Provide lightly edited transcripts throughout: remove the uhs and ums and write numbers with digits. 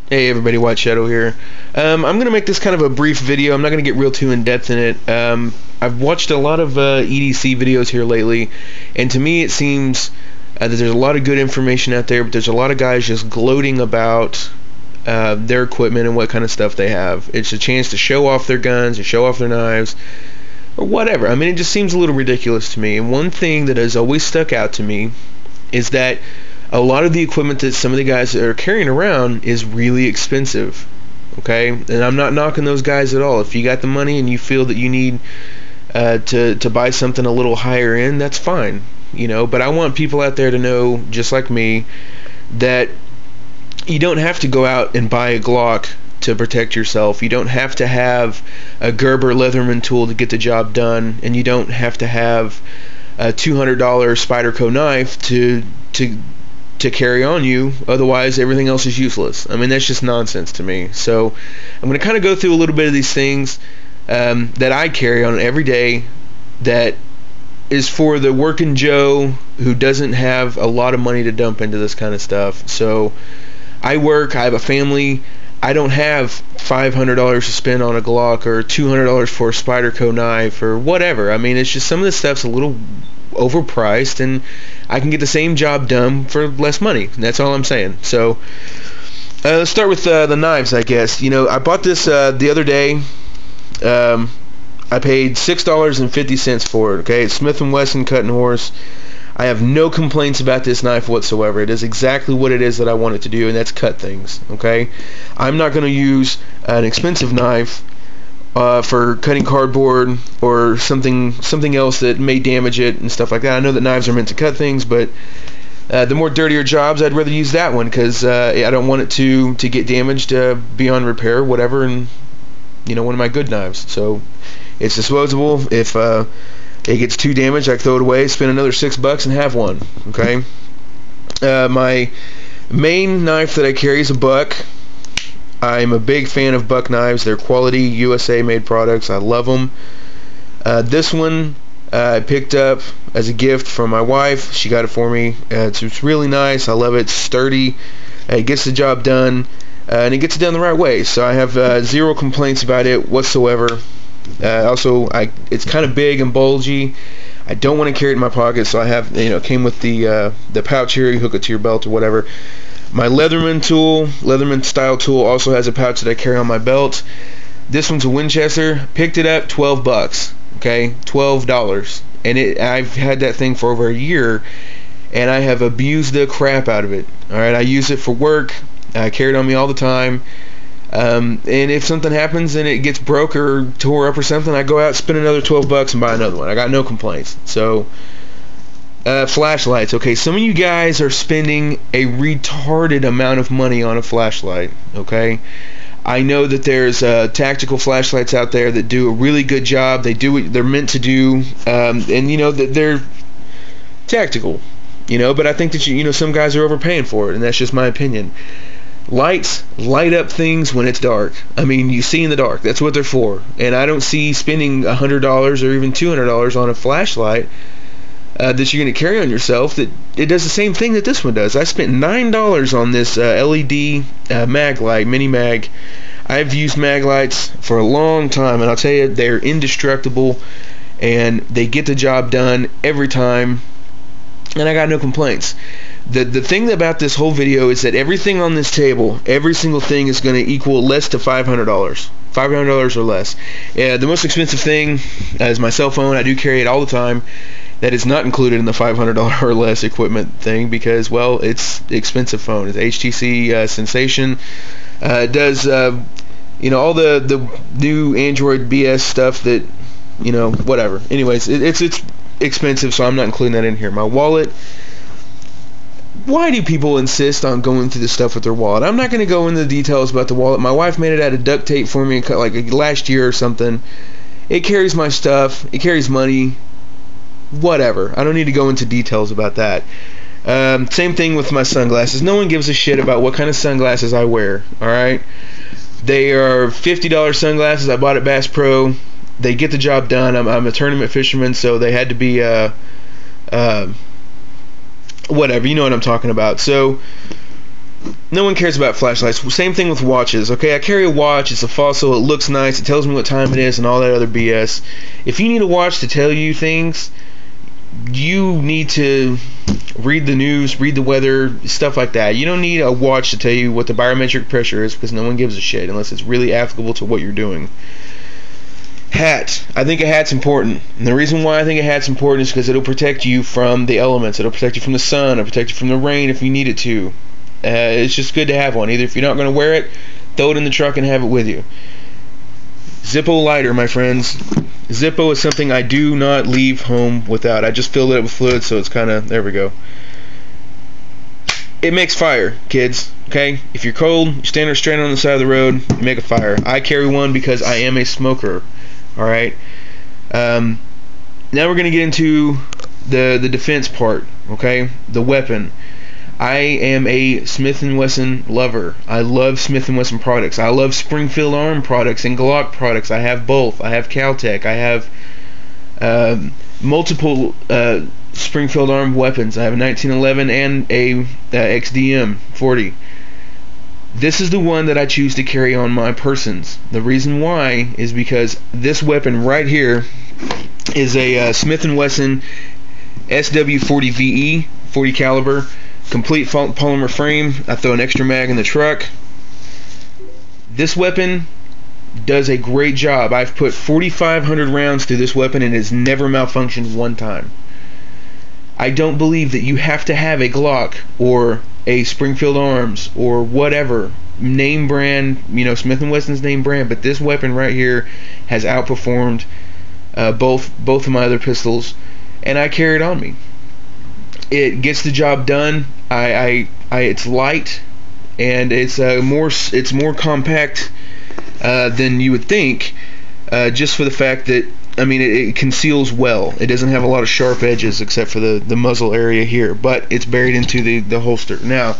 Hey everybody, White Shadow here. I'm going to make this kind of a brief video. I'm not going to get real too in-depth in it. I've watched a lot of EDC videos here lately, and to me it seems that there's a lot of good information out there, but there's a lot of guys just gloating about their equipment and what kind of stuff they have. It's a chance to show off their guns or show off their knives or whatever. I mean, it just seems a little ridiculous to me. And one thing that has always stuck out to me is that a lot of the equipment that some of the guys are carrying around is really expensive, okay? And I'm not knocking those guys at all. If you got the money and you feel that you need to buy something a little higher end, that's fine, you know. But I want people out there to know, just like me, that you don't have to go out and buy a Glock to protect yourself. You don't have to have a Gerber Leatherman tool to get the job done, and you don't have to have a $200 Spyderco knife to carry on you, otherwise everything else is useless. I mean, that's just nonsense to me. So I'm going to kind of go through a little bit of these things that I carry on every day that is for the working Joe who doesn't have a lot of money to dump into this kind of stuff. So I work, I have a family, I don't have $500 to spend on a Glock or $200 for a Spyderco knife or whatever. I mean, it's just some of this stuff's a little overpriced, and I can get the same job done for less money. That's all I'm saying. So let's start with the knives, I guess. You know, I bought this the other day. I paid $6.50 for it. Okay, it's Smith & Wesson Cutting Horse. I have no complaints about this knife whatsoever. It is exactly what it is that I want it to do, and that's cut things. Okay, I'm not going to use an expensive knife for cutting cardboard or something else that may damage it and stuff like that. I know that knives are meant to cut things, but the more dirtier jobs, I'd rather use that one because I don't want it to get damaged beyond repair, whatever. And you know, one of my good knives, so it's disposable. If it gets too damaged, I throw it away, spend another $6 and have one. Okay. My main knife that I carry is a Buck. I'm a big fan of Buck knives. They're quality USA made products. I love them. This one I picked up as a gift from my wife. She got it for me. It's really nice. I love it. It's sturdy. It gets the job done, and it gets it done the right way. So I have zero complaints about it whatsoever. Also, it's kind of big and bulgy. I don't want to carry it in my pocket, so I have, you know, it came with the pouch here. You hook it to your belt or whatever. My Leatherman tool, Leatherman style tool, also has a pouch that I carry on my belt. This one's a Winchester. Picked it up, $12. Okay, $12, and I've had that thing for over a year, and I have abused the crap out of it. All right, I use it for work. I carry it on me all the time. And if something happens and it gets broke or tore up or something, I go out, spend another $12 and buy another one. I got no complaints. So. Flashlights. Okay, some of you guys are spending a retarded amount of money on a flashlight. Okay, I know that there's tactical flashlights out there that do a really good job. They do what they're meant to do, and you know that they're tactical. You know, but I think that you know, some guys are overpaying for it, and that's just my opinion. Lights light up things when it's dark. I mean, you see in the dark. That's what they're for. And I don't see spending $100 or even $200 on a flashlight that you're going to carry on yourself, that it does the same thing that this one does. I spent $9 on this LED mag light, mini mag. I've used mag lights for a long time, and I'll tell you, they're indestructible, and they get the job done every time, and I got no complaints. The thing about this whole video is that everything on this table, every single thing is going to equal less to $500. $500 or less. The most expensive thing is my cell phone. I do carry it all the time. That is not included in the $500 or less equipment thing because, well, it's the expensive phone. It's HTC Sensation. It does, you know, all the new Android BS stuff that, you know, whatever. Anyways, it's expensive, so I'm not including that in here. My wallet. Why do people insist on going through the stuff with their wallet? I'm not going to go into the details about the wallet. My wife made it out of duct tape for me like last year or something. It carries my stuff. It carries money. Whatever. I don't need to go into details about that. Same thing with my sunglasses. No one gives a shit about what kind of sunglasses I wear. Alright? They are $50 sunglasses. I bought at Bass Pro. They get the job done. I'm a tournament fisherman, so they had to be whatever, you know what I'm talking about. So no one cares about flashlights. Same thing with watches. Okay, I carry a watch. It's a Fossil. It looks nice. It tells me what time it is and all that other BS. If you need a watch to tell you things, you need to read the news, read the weather, stuff like that. You don't need a watch to tell you what the barometric pressure is, because no one gives a shit unless it's really applicable to what you're doing. Hat. I think a hat's important. And the reason why I think a hat's important is because it'll protect you from the elements. It'll protect you from the sun. It'll protect you from the rain if you need it to. It's just good to have one. Either if you're not going to wear it, throw it in the truck and have it with you. Zippo lighter, my friends. Zippo is something I do not leave home without. I just filled it up with fluid, so it's kind of, there we go. It makes fire, kids. Okay? If you're cold, you're standing stranded on the side of the road, you make a fire. I carry one because I am a smoker. Alright? Now we're going to get into the defense part. Okay? The weapon. I am a Smith & Wesson lover. I love Smith & Wesson products. I love Springfield Arm products and Glock products. I have both. I have Caltech. I have multiple Springfield Arm weapons. I have a 1911 and a XDM 40. This is the one that I choose to carry on my persons. The reason why is because this weapon right here is a Smith & Wesson SW40VE 40 caliber. Complete polymer frame. I throw an extra mag in the truck. This weapon does a great job. I've put 4,500 rounds through this weapon and it's never malfunctioned one time. I don't believe that you have to have a Glock or a Springfield Arms or whatever name brand, you know, Smith & Wesson's name brand, but this weapon right here has outperformed both of my other pistols, and I carry it on me. It gets the job done. It's light, and it's more compact than you would think, just for the fact that, I mean, it conceals well. It doesn't have a lot of sharp edges except for the muzzle area here, but it's buried into the holster. Now,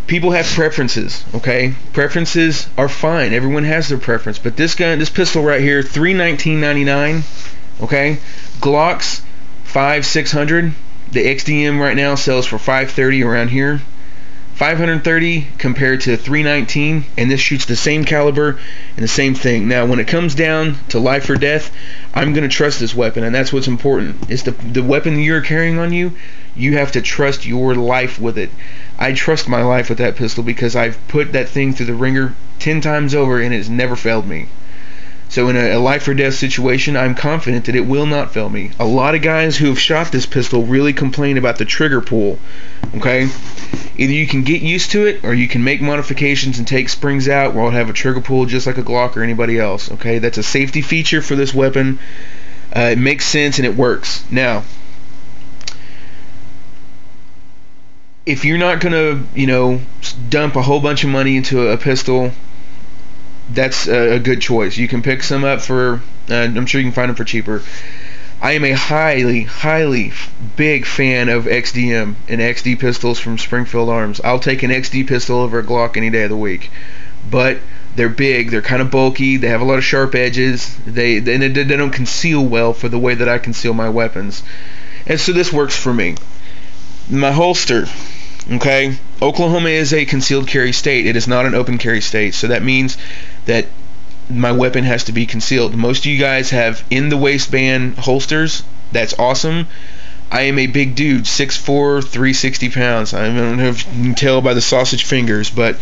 people have preferences, okay? Preferences are fine. Everyone has their preference, but this pistol right here, $319.99, okay? Glocks 500-600. The XDM right now sells for $530 around here. $530 compared to $319, and this shoots the same caliber and the same thing. Now, when it comes down to life or death, I'm going to trust this weapon, and that's what's important. It's the weapon that you're carrying on you. You have to trust your life with it. I trust my life with that pistol because I've put that thing through the ringer 10 times over, and it's never failed me. So in a life or death situation, I'm confident that it will not fail me. A lot of guys who have shot this pistol really complain about the trigger pull. Okay? Either you can get used to it, or you can make modifications and take springs out where it'll have a trigger pull just like a Glock or anybody else. Okay? That's a safety feature for this weapon. It makes sense and it works. Now, if you're not going to, you know, dump a whole bunch of money into a pistol, that's a good choice. You can pick some up for, I'm sure you can find them for cheaper. I am a highly big fan of XDM and XD pistols from Springfield Arms. I'll take an XD pistol over a Glock any day of the week. But they're big, they're kind of bulky, they have a lot of sharp edges, they don't conceal well for the way that I conceal my weapons. And so this works for me. My holster. Okay, Oklahoma is a concealed carry state. It is not an open carry state, so that means that my weapon has to be concealed. Most of you guys have in the waistband holsters. That's awesome. I am a big dude, 6'4", 360 pounds. I don't know if you can tell by the sausage fingers, but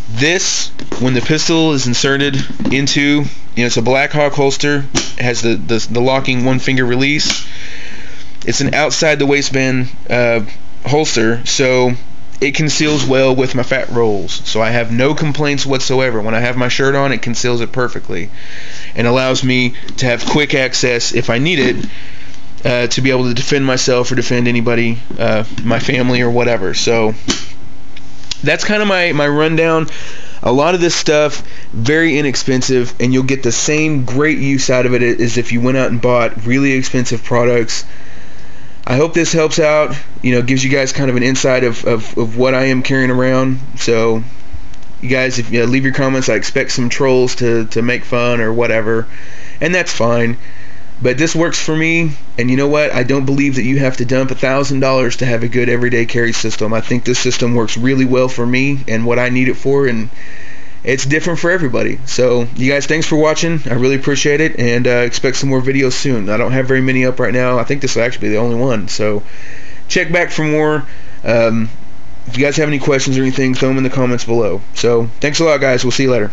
this, when the pistol is inserted into, you know, it's a Black Hawk holster. It has the locking one finger release. It's an outside the waistband holster, so it conceals well with my fat rolls, so I have no complaints whatsoever. When I have my shirt on, it conceals it perfectly and allows me to have quick access if I need it, to be able to defend myself or defend anybody, my family or whatever. So that's kind of my rundown. A lot of this stuff, very inexpensive, and you'll get the same great use out of it as if you went out and bought really expensive products. I hope this helps out, you know, gives you guys kind of an insight of what I am carrying around. So, you guys, if you leave your comments, I expect some trolls to make fun or whatever, and that's fine. But this works for me, and you know what? I don't believe that you have to dump $1,000 to have a good everyday carry system. I think this system works really well for me and what I need it for, and it's different for everybody. So you guys, thanks for watching. I really appreciate it, and expect some more videos soon. I don't have very many up right now. I think this will actually be the only one, so check back for more. If you guys have any questions or anything, throw them in the comments below. So thanks a lot, guys. We'll see you later.